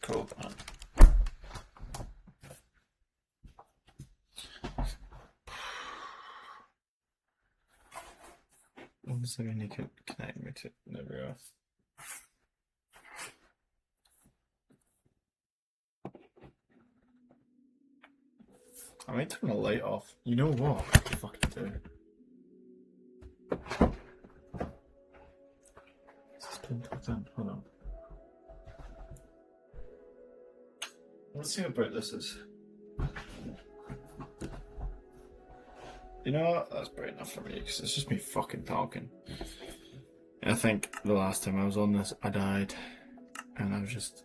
cold, man. Obviously, when you can connect me to there we go. I might turn the light off. You know what? I could fucking do. It's 10%. Hold on. Let's see how bright this is. You know what? That's bright enough for me because it's just me fucking talking. I think the last time I was on this, I died, and I was just.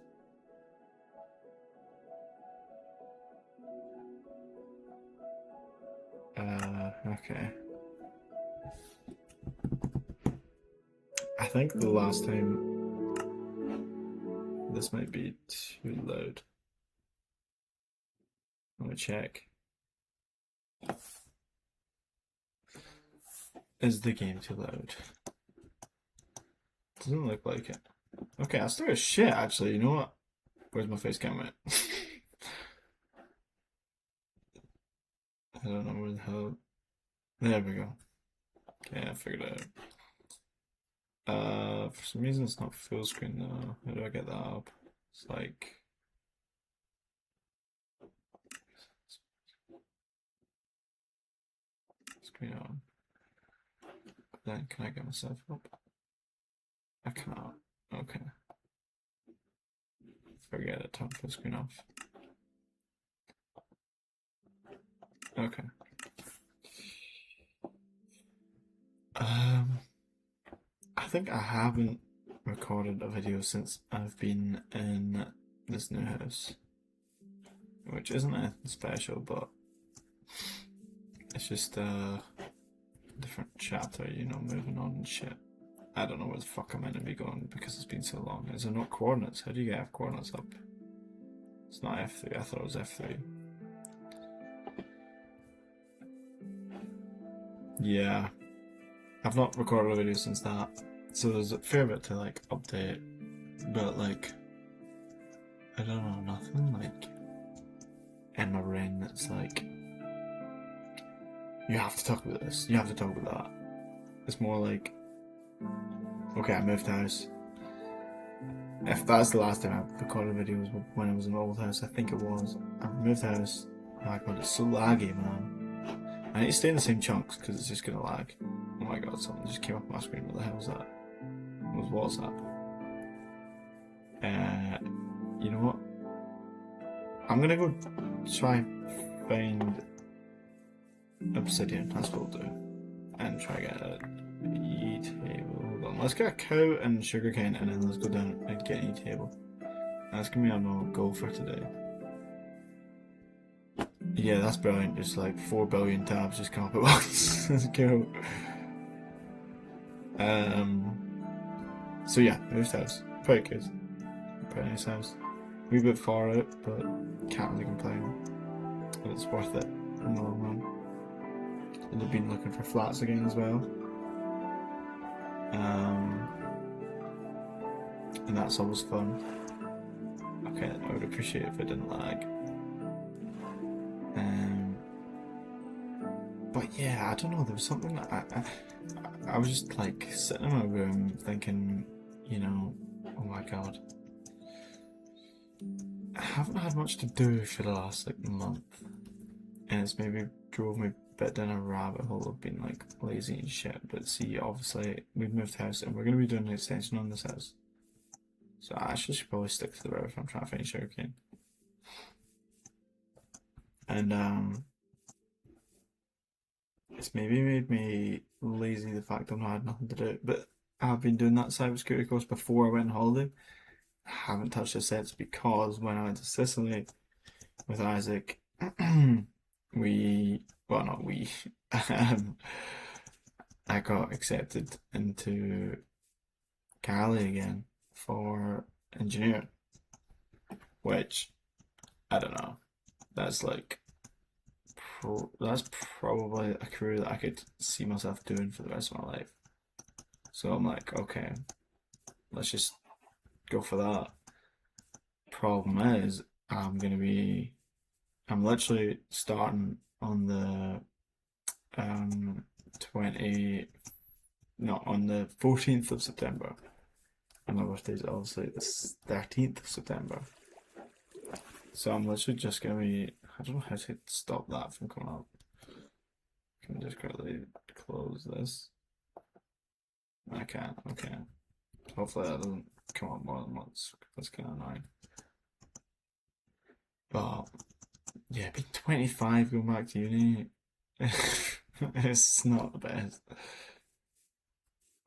Okay. I think the last time. This might be too loud. Let me check. Is the game too loud? Doesn't look like it. Okay, I'll start as shit actually. You know what? Where's my face camera? I don't know where the hell. There we go. Okay, I figured it out. For some reason it's not full screen though. How do I get that up? It's like. Screen on. Then can I get myself up? I can't. Okay. Forget it. Turn full screen off. Okay. I think I haven't recorded a video since I've been in this new house, which isn't anything special, but it's just a different chapter, you know, moving on and shit. I don't know where the fuck I'm meant to be going because it's been so long. Is there not coordinates? How do you get F coordinates up? It's not F3, I thought it was F3. Yeah. I've not recorded a video since that. So there's a fair bit to like update. But like I don't know, nothing like in my brain that's like you have to talk about this, you have to talk about that. It's more like okay, I moved house. If that's the last time I recorded videos when I was in the old house, I think it was. I moved house. Oh my god, it's so laggy, man. I need to stay in the same chunks because it's just gonna lag. Oh my god, something just came up on my screen. What the hell was that? It was WhatsApp. You know what? I'm gonna go try find obsidian. That's what I'll do, and try get a E table. Hold on, let's get a cow and sugarcane, and then let's go down and get an E table. That's gonna be our goal for today. Yeah, that's brilliant. Just like 4 billion tabs just come up at once. Let's go. So yeah, moved house. Pretty good. Pretty nice house. A wee bit far out, but can't really complain. But it's worth it in the long run. And they've been looking for flats again as well. And that's always fun. Okay, I would appreciate if it didn't lag. But yeah, I don't know, there was something that I was just like sitting in my room thinking, you know, oh my god. I haven't had much to do for the last like month. And it's maybe drove me a bit down a rabbit hole of being like lazy and shit. But see, obviously we've moved house and we're gonna be doing an extension on this house. So I should probably stick to the road if I'm trying to find sugarcane. And it's maybe made me lazy the fact I've not had nothing to do. But I've been doing that cybersecurity course before I went on holiday. I haven't touched it since because when I went to Sicily with Isaac, well, not we, I got accepted into Cali again for engineering, which I don't know. That's like that's probably a career that I could see myself doing for the rest of my life. So I'm like, okay, let's just go for that. Problem is, I'm literally starting on the 20, no, on the 14th of September. And my birthday's obviously the 13th of September. So I'm literally just gonna be, I don't know how to stop that from coming up. Can I just quickly close this? I can't, okay. Hopefully that doesn't come up more than once. That's kind of annoying. But yeah, being 25 going back to uni, it's not the best.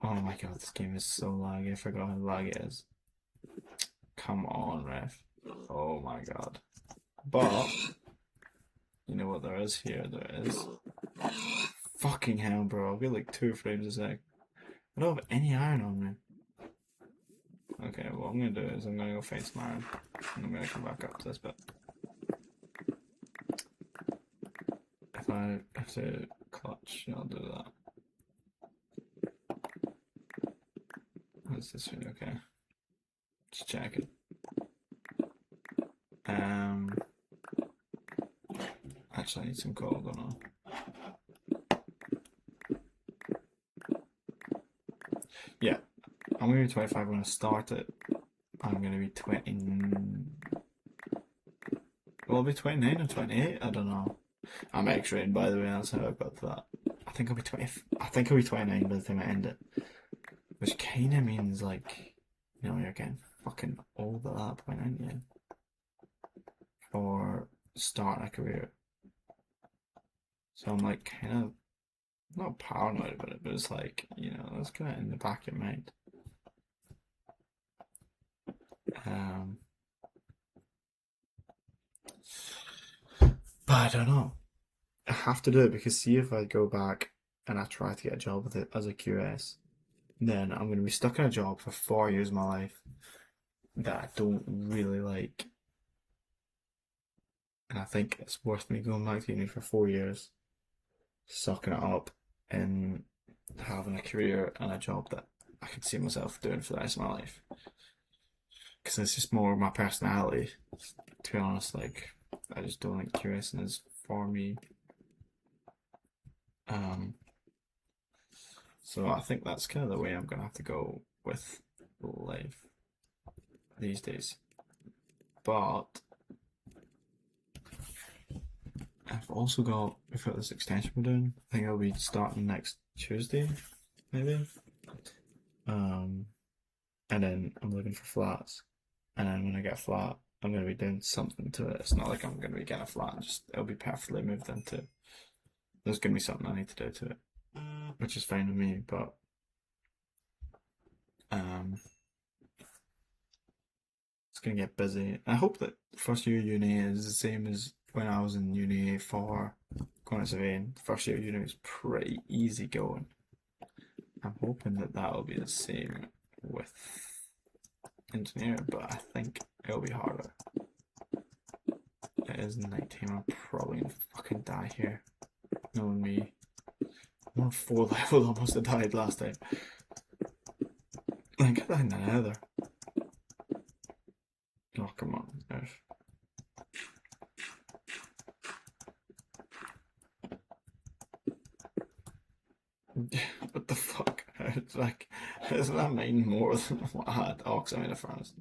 Oh my god, this game is so laggy. I forgot how laggy it is. Come on, ref. Oh my god. But you know what there is here? There is. Fucking hell, bro. I'll get like 2 frames a sec. I don't have any iron on me. Okay, what I'm gonna do is I'm gonna go find some iron. And I'm gonna come back up to this bit. If I have to clutch, I'll do that. What's this one? Okay. Just check it. Actually, I need some coal, don't I? Yeah, I'm gonna be 25 when I start it. I'm gonna be 20. Will I be 29 or 28? I don't know. I'm X-rated, by the way. That's how I got to that. I think I'll be 20. I think I'll be 29 by the time I end it, which kind of means like, you know, you're getting fucking old at that point, aren't you? For starting a career. So I'm like kind of not paranoid about it, but it's like, you know, that's kind of in the back of your mind. Um, but I don't know. I have to do it because see if I go back and I try to get a job with it as a QS, then I'm going to be stuck in a job for 4 years of my life that I don't really like. And I think it's worth me going back to uni for 4 years, sucking it up, and having a career and a job that I could see myself doing for the rest of my life. Because it's just more my personality. To be honest, like I just don't think QSing is for me. Um, so I think that's kind of the way I'm gonna have to go with life these days. But we've got this extension we're doing. I think it'll be starting next Tuesday, maybe. Um, and then I'm looking for flats. And then when I get a flat, I'm gonna be doing something to it. It's not like I'm gonna be getting a flat and just it'll be perfectly moved into. There's gonna be something I need to do to it, which is fine with me. But um, it's gonna get busy. I hope that first year uni is the same as when I was in uni for going to surveying. First year uni was pretty easy going. I'm hoping that that'll be the same with engineering, but I think it'll be harder. It is nighttime. I'm probably gonna fucking die here. Knowing me, I'm on 4 level. Almost I died last time. I get that in the nether. Oh come on, there's. What the fuck? It's like, isn't that mine more than what I had? Oh, because I'm in a furnace.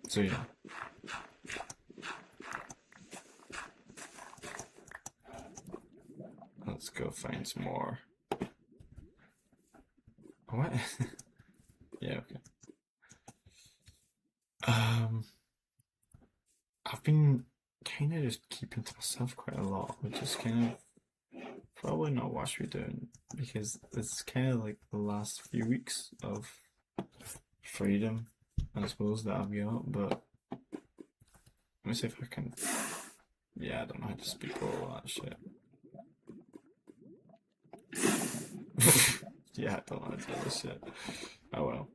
So yeah. Let's go find some more. What? Yeah, okay. I've been kind of just keeping to myself quite a lot, which is kind of probably not what I should be doing because it's kind of like the last few weeks of freedom, I suppose, that I've got. But let me see if I can. Yeah, I don't know how to speak all that shit. Yeah, I don't know how to do this shit. Oh well.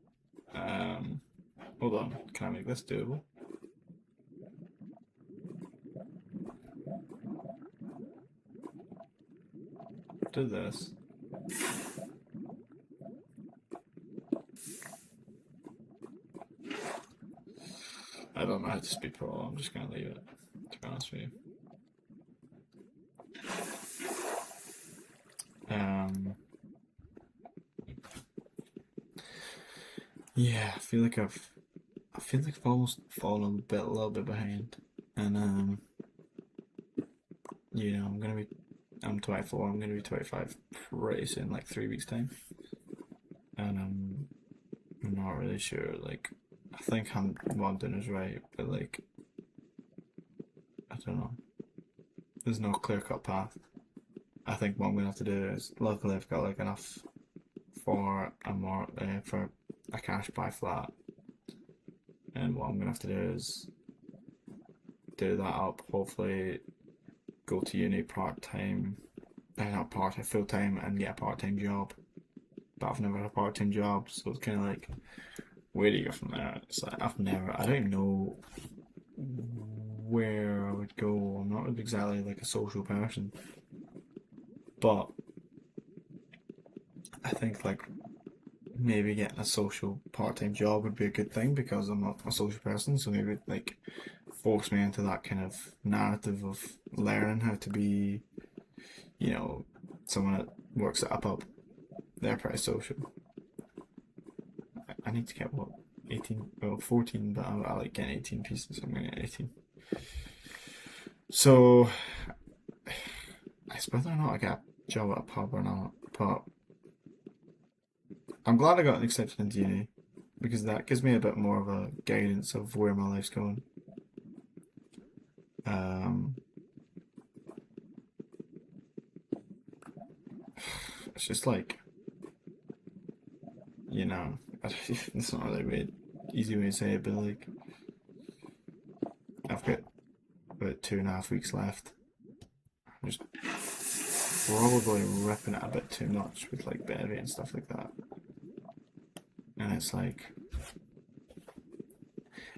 Hold on. Can I make this doable? Do this. I don't know how to speed pro. I'm just gonna leave it, to be honest with you. Yeah, I feel like I've almost fallen a little bit behind, and I'm 24. I'm gonna be 25 pretty soon, like 3 weeks time, and I'm not really sure. Like, I think what I'm doing is right, but like, I don't know. There's no clear cut path. I think what I'm gonna have to do is, luckily, I've got like enough for a cash buy flat, and what I'm gonna have to do is do that up. Hopefully, go to uni part time, not part time, full time, and get a part time job. But I've never had a part time job, so it's kind of like, where do you go from there? It's like I don't even know where I would go. I'm not exactly like a social person, but I think like maybe getting a social part-time job would be a good thing because I'm not a social person, so maybe like force me into that kind of narrative of learning how to be, someone that works at a pub. They're pretty social. I need to get what, 18, well 14, but I like getting 18 pieces, so I'm gonna get 18. So it's whether or not I get a job at a pub or not, but I'm glad I got an exception into uni because that gives me a bit more of a guidance of where my life's going. Um, it's just like, it's not really a weird, easy way to say it, but like, I've got about 2.5 weeks left. I'm just probably ripping it a bit too much with like Bevy and stuff like that. And it's like,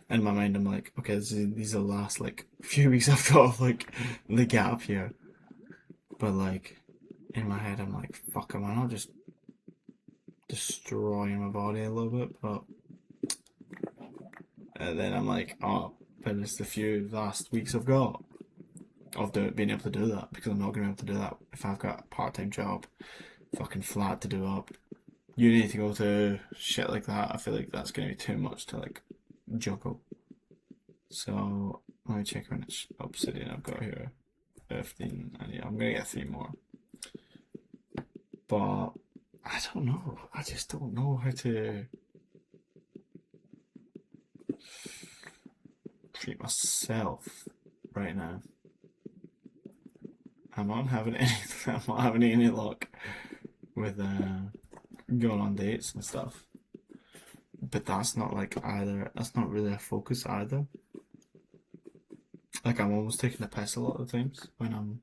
in my mind, I'm like, okay, these are the last like few weeks I've got of like the gap here. But like, in my head, I'm like, fuck, am I not just destroying my body a little bit? But then I'm like, oh, but it's the few last weeks I've got of being able to do that because I'm not going to be able to do that if I've got a part-time job, fucking flat to do up. You need to go to shit like that. I feel like that's going to be too much to like juggle. So let me check how much obsidian I've got here. 15, and yeah, I'm going to get 3 more. But I don't know. I just don't know how to treat myself right now. I'm not having any. I'm not having any luck with going on dates and stuff. But that's not like either. That's not really a focus either. Like I'm almost taking the piss a lot of the times when I'm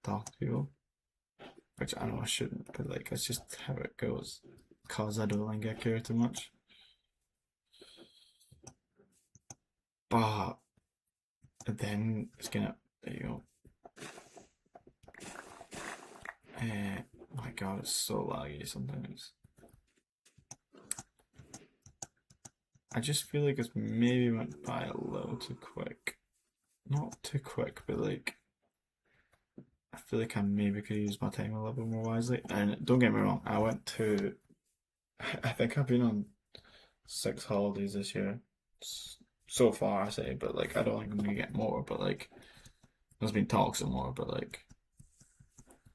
talking to people, which I know I shouldn't. But like it's just how it goes. Cause I don't think I care too much. But then it's gonna. There you go. My god, it's so laggy sometimes. I just feel like it's maybe went by a little too quick. Not too quick, but like I feel like I maybe could use my time a little bit more wisely. And don't get me wrong, I went to. I think I've been on 6 holidays this year, so far I say, but like I don't think I'm gonna get more. But like there's been talks of more, but like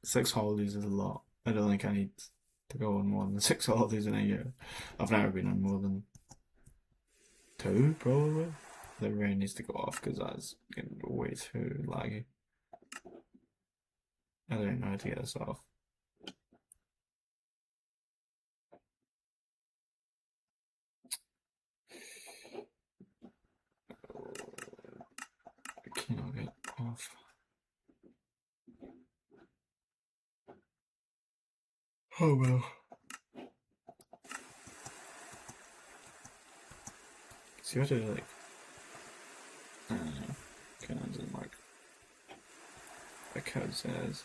6 holidays is a lot. I don't think I need to go on more than 6 holidays in a year. I've never been on more than 2, probably. The rain needs to go off because that's getting way too laggy. I don't know how to get this off. I cannot get off. Oh well. See what it like. I don't know. Kind of doesn't work. Like how it says.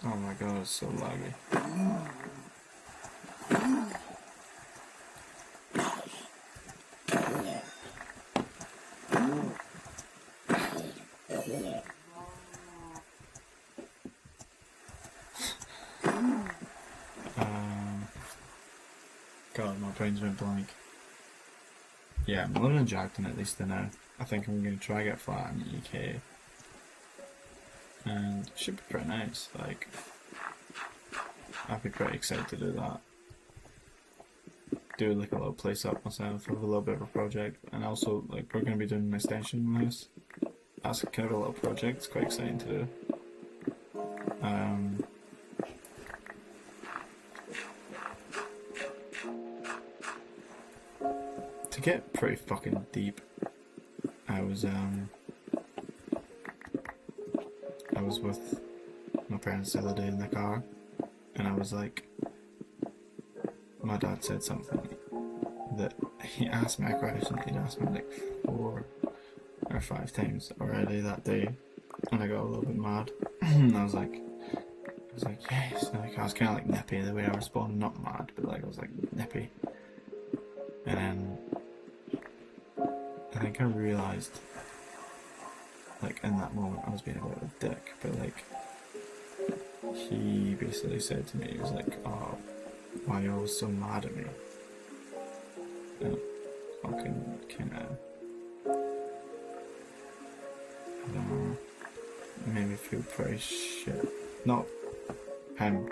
Oh my god, it's so laggy. God, my brain's went blank. Yeah, I'm living in Jackton at least for now. I think I'm going to try to get flat in the UK. And it should be pretty nice. Like, I'd be pretty excited to do that. Do like a little place up myself, have a little bit of a project. And also, like, we're going to be doing an extension on this. That's kind of a little project, it's quite exciting to do. To get pretty fucking deep, I was with my parents the other day in the car, and I was like, my dad said something that he asked me a question. He'd asked me like 4 or 5 times already that day, and I got a little bit mad. And I was like, yes. Like, I was kind of like nippy the way I responded, not mad, but like I was like nippy. And then I think I realised, like in that moment, I was being a bit of a dick, but like he basically said to me, he was like, "Oh, why are you always so mad at me?" And it fucking kind of, I don't know, it made me feel pretty shit. Not him.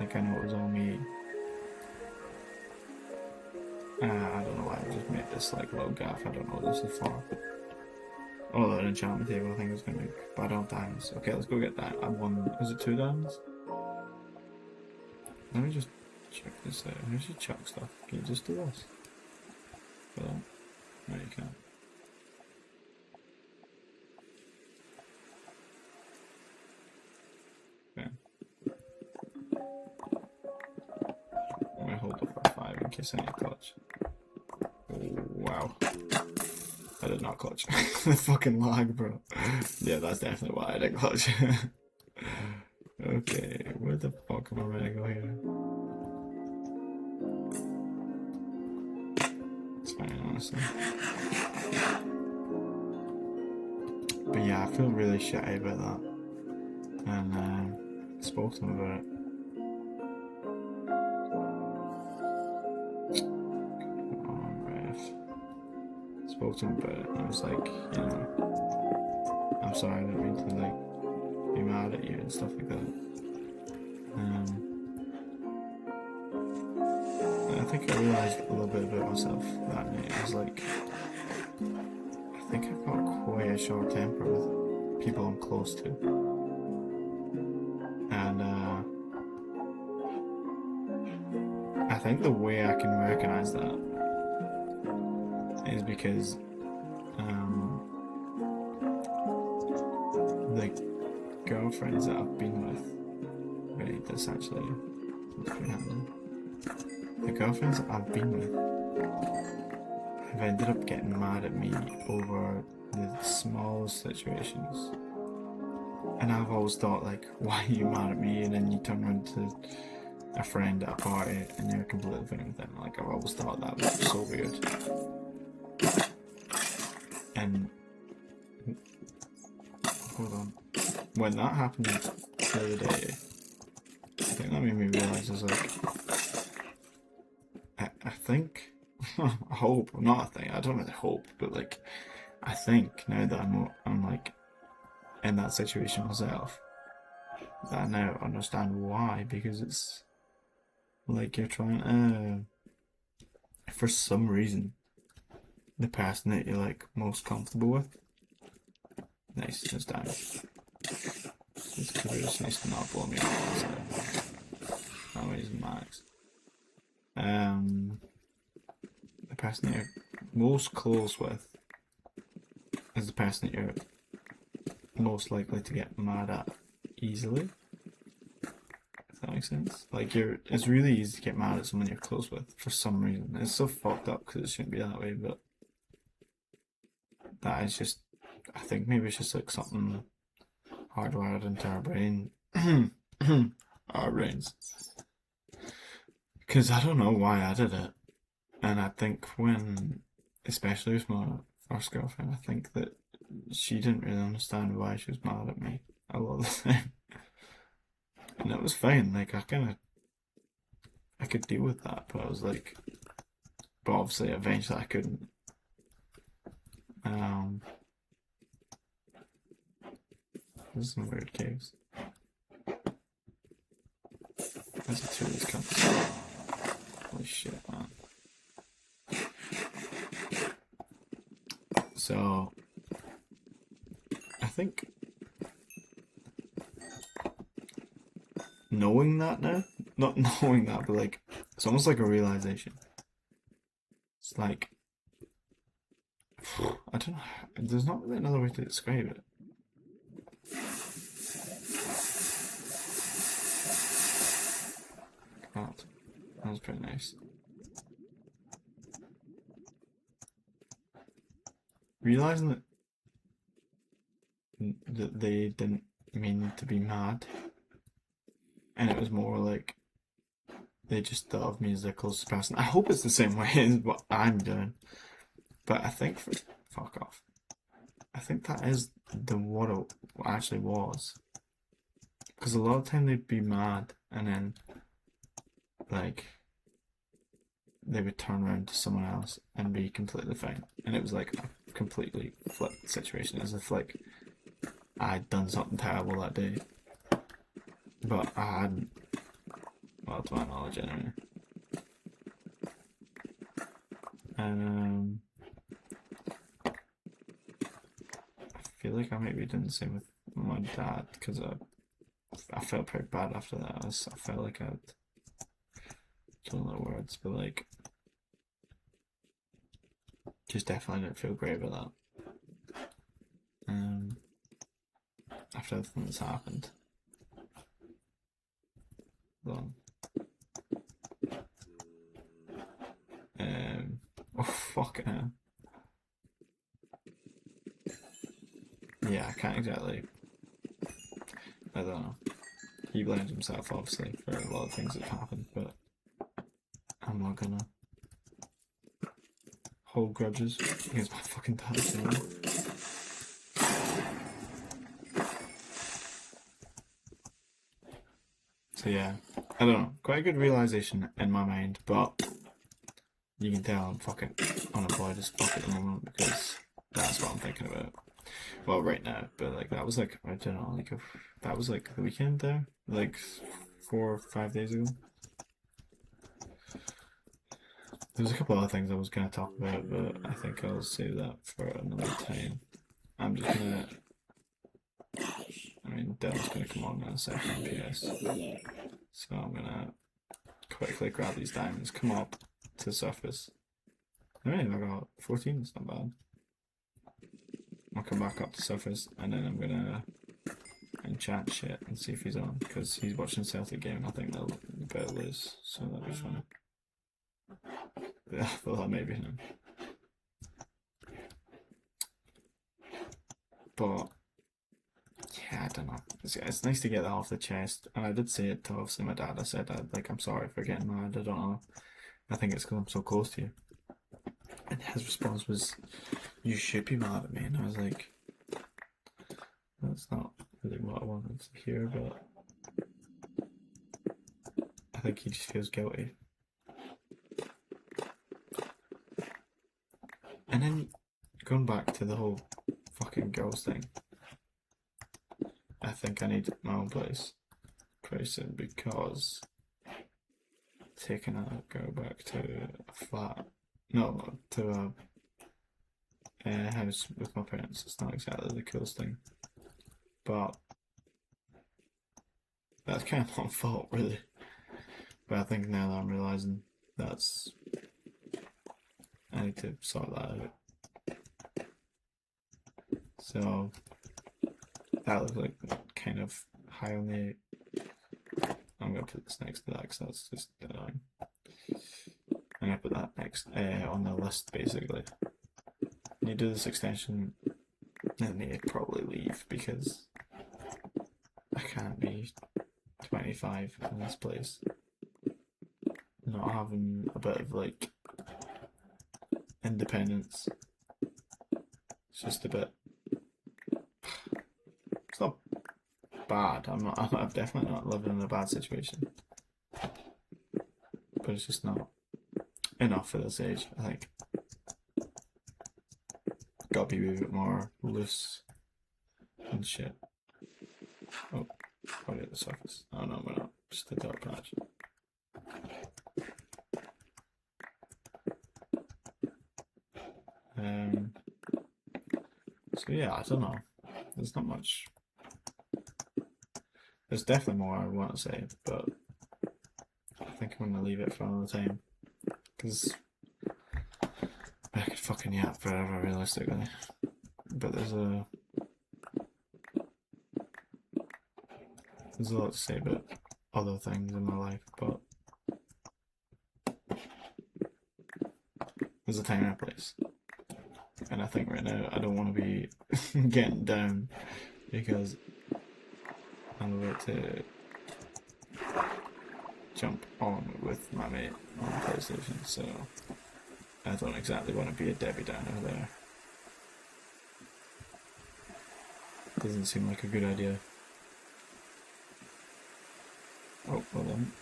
Like I know it was all me. I don't know why I just made this like little gaff. I don't know what this is for. Oh, an enchantment table I think I was going to make. But I don't have diamonds. Okay, let's go get that. I won. Is it 2 diamonds? Let me just check this out. How do you chuck stuff? Can you just do this? Well, no, you can't. Okay. I'm gonna hold it for 5 in case I need a clutch. Oh, wow. I did not clutch. The fucking lag, bro. Yeah, that's definitely why I didn't clutch. Okay, where the fuck am I gonna go here? It's fine, honestly. But yeah, I feel really shitty about that. And spoke to him about it. Spoke to him about it, and I was like, you know, I'm sorry, I didn't mean to like be mad at you and stuff like that. I think I realised a little bit about myself that night. I was like, I think I've got quite a short temper with people I'm close to, and I think the way I can recognise that is because the girlfriends that I've been with, right, that's actually pretty handy. The girlfriends that I've been with have ended up getting mad at me over the smallest situations. And I've always thought, like, why are you mad at me? And then you turn around to a friend at a party and you're completely fine with them. Like, I've always thought that was so weird. And hold on. When that happened the other day, I think that made me realise, is like, I think, I hope, not I think, I don't really hope, but like, I think now that I'm like in that situation myself, that I now understand why, because it's like you're trying to, for some reason, the person that you're like most comfortable with. Nice, it's down. It's just nice to not blow me off. That way is max. The person that you're most close with is the person that you're most likely to get mad at easily. If that makes sense. Like it's really easy to get mad at someone you're close with for some reason. It's so fucked up because it shouldn't be that way, but that is just, I think maybe it's just like something hardwired into our brain, our brains. Because I don't know why I did it, and I think when, especially with my first girlfriend, I think that she didn't really understand why she was mad at me a lot of the time, and it was fine. Like I could deal with that, but I was like, but obviously eventually I couldn't. Um, there's some weird caves. There's a two of these cunts. Holy shit, man. So, I think knowing that now, not knowing that, but like, it's almost like a realization. It's like, I don't know, there's not really another way to describe it. That was pretty nice. Realizing that they didn't mean to be mad, and it was more like they just thought of me as their closest person. I hope it's the same way as what I'm doing, but I think fuck off. I think that is what it actually was, because a lot of the time they'd be mad and then like they would turn around to someone else and be completely fine, and it was like a completely flipped situation, as if like I'd done something terrible that day, but I hadn't. Well, to my knowledge, anyway. And I feel like I might be doing the same with my dad, because I felt pretty bad after that. I felt like I'd don't know the words, but like just definitely didn't feel great about that. After everything that's happened. But, oh fucking hell. Yeah, I can't exactly. I don't know. He blames himself obviously for a lot of things that have happened, but I'm not gonna hold grudges against my fucking dad. You know? So yeah, I don't know. Quite a good realization in my mind, but you can tell I'm fucking unemployed as fuck at the moment, because that's what I'm thinking about. Well, right now, but like that was like, I don't know, like that was like the weekend there, like 4 or 5 days ago. There's a couple other things I was gonna talk about, but I think I'll save that for another time. I'm just gonna. I mean, Dell's gonna come on in a second, PS. So I'm gonna quickly grab these diamonds, come up to the surface. I mean, I got 14, it's not bad. I'll come back up to surface, and then I'm gonna enchant shit and see if he's on, because he's watching Celtic game and I think they'll better lose, so that'll be fun. Yeah, well, that may be him. But yeah, I don't know. It's nice to get that off the chest, and I did say it to obviously my dad. I said I'm sorry for getting mad. I don't know. I think it's because I'm so close to you. And his response was, "You should be mad at me," and I was like, "That's not really what I wanted to hear," but I think he just feels guilty. And then going back to the whole fucking girls thing, I think I need my own place pretty soon, because taking a girl back to a flat, no, to a house with my parents, it's not exactly the coolest thing, but that's kind of my fault, really. But I think now that I'm realising that's, I need to sort that out. So that looks like kind of high on the. I'm gonna put this next to that because that's just annoying. I'm gonna put that next on the list, basically. When you do this extension, then you probably leave, because I can't be 25 in this place. Not having a bit of like independence. It's just a bit. It's not bad. I'm definitely not living in a bad situation. But it's just not enough for this age, I think. Gotta be a bit more loose and shit. Oh, probably at the surface. Oh no, we're not. Just the top patch. So yeah, I don't know. There's not much. There's definitely more I want to say, but I think I'm gonna leave it for another time because I could fucking yap forever, realistically. But there's a lot to say about other things in my life, but there's a time and a place. And I think right now I don't want to be getting down because I'm about to jump on with my mate on PlayStation, so I don't exactly want to be a Debbie Downer there. Doesn't seem like a good idea. Oh, hold on.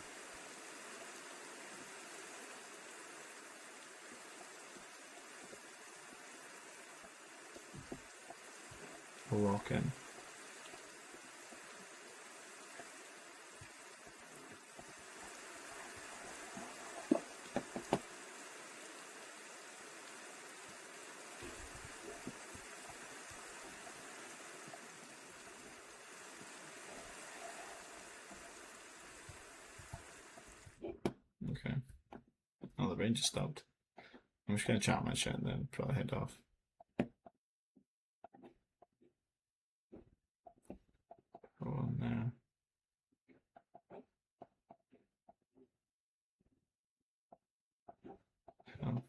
We'll walk in. Okay. Oh, the rain just stopped. I'm just gonna chat my shit and then probably head off. Go on there. Oh.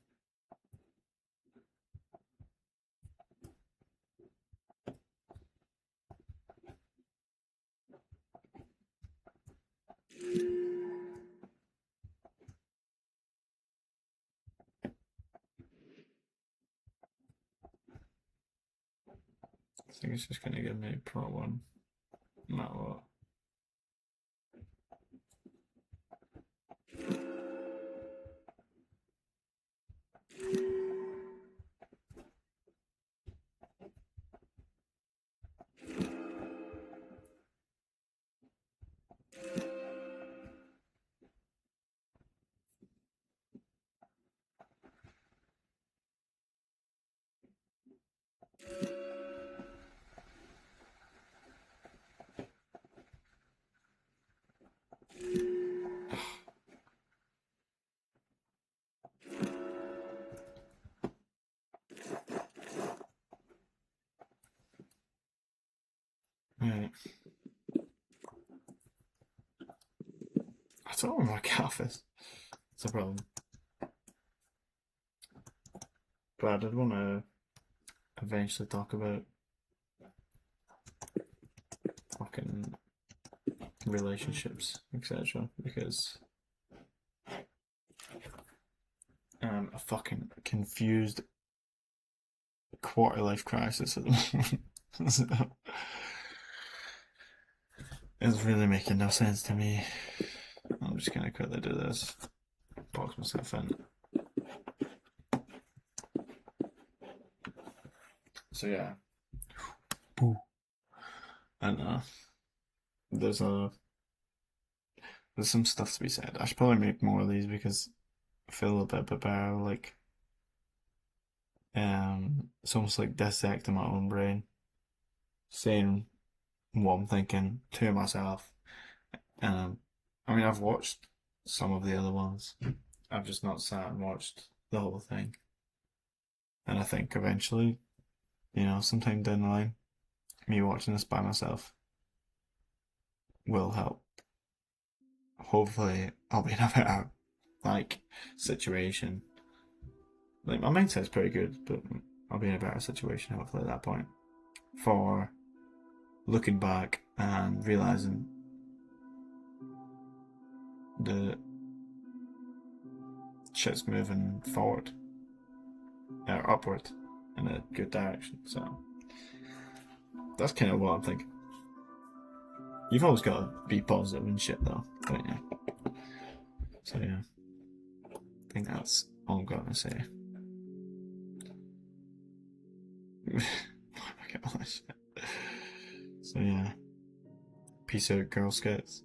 I think it's just gonna give me Pro 1. No matter what. Right. I don't know where my gaff is. It's a problem. But I did want to eventually talk about fucking relationships, etc. Because I'm a fucking confused quarter life crisis at the moment. So, it's really making no sense to me. I'm just gonna quickly do this. Box myself in. So yeah. Boo. And there's a there's some stuff to be said. I should probably make more of these because I feel a bit better. Like it's almost like dissecting my own brain, saying what I'm thinking to myself. I mean, I've watched some of the other ones. I've just not sat and watched the whole thing. And I think eventually, sometime down the line, me watching this by myself will help. Hopefully, I'll be in a better like situation. Like my mindset's pretty good, but I'll be in a better situation hopefully at that point for looking back and realizing the shit's moving forward or upward in a good direction. So that's kind of what I'm thinking. You've always got to be positive and shit, though, don't you? So yeah, I think that's all I'm gonna say. I get all that shit. So yeah, peace out, Girl Scouts.